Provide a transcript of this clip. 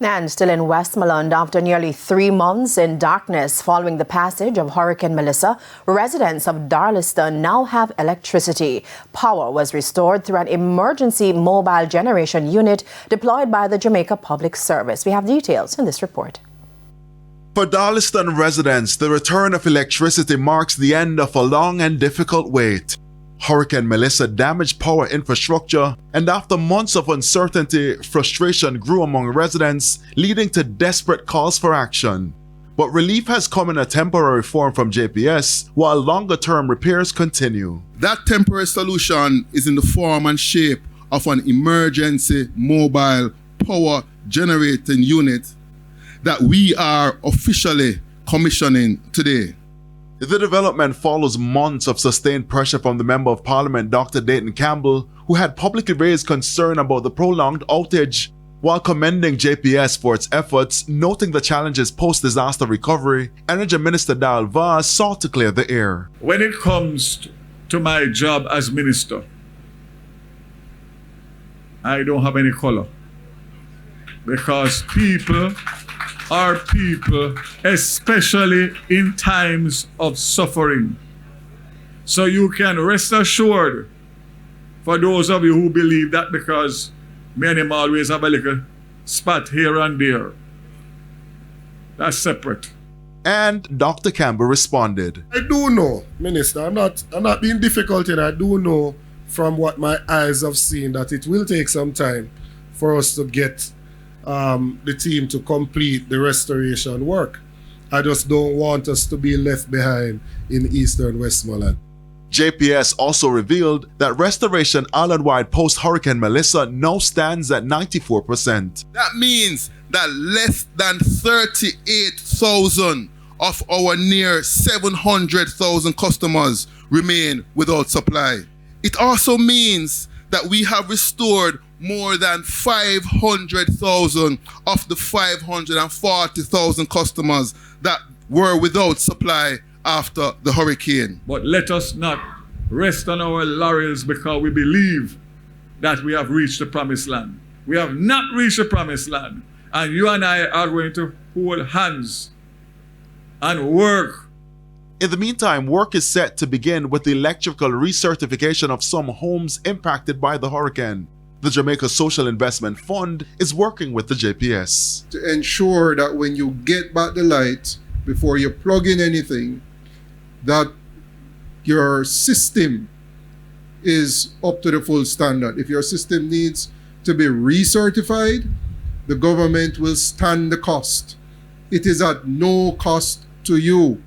And still in Westmoreland, after nearly 3 months in darkness following the passage of Hurricane Melissa, residents of Darliston now have electricity. Power was restored through an emergency mobile generation unit deployed by the Jamaica Public Service. We have details in this report. For Darliston residents, the return of electricity marks the end of a long and difficult wait. Hurricane Melissa damaged power infrastructure, and after months of uncertainty, frustration grew among residents, leading to desperate calls for action. But relief has come in a temporary form from JPS, while longer-term repairs continue. That temporary solution is in the form and shape of an emergency mobile power generating unit that we are officially commissioning today. The development follows months of sustained pressure from the Member of Parliament Dr. Dayton Campbell, who had publicly raised concern about the prolonged outage, while commending JPS for its efforts, noting the challenges post-disaster recovery. Energy Minister Darl Vaz sought to clear the air. When it comes to my job as minister, I don't have any color, because people are people, especially in times of suffering. So you can rest assured, for those of you who believe that because me and him always have a little spot here and there, that's separate. And Dr. Campbell responded. I do know, Minister, I'm not being difficult here. I do know from what my eyes have seen that it will take some time for us to get the team to complete the restoration work. I just don't want us to be left behind in eastern Westmoreland. JPS also revealed that restoration island-wide post-Hurricane Melissa now stands at 94%. That means that less than 38,000 of our near 700,000 customers remain without supply. It also means that we have restored more than 500,000 of the 540,000 customers that were without supply after the hurricane. But let us not rest on our laurels because we believe that we have reached the promised land. We have not reached the promised land. And you and I are going to hold hands and work. In the meantime, work is set to begin with the electrical recertification of some homes impacted by the hurricane. The Jamaica Social Investment Fund is working with the JPS to ensure that when you get back the light, before you plug in anything, that your system is up to the full standard. If your system needs to be recertified, the government will stand the cost. It is at no cost to you.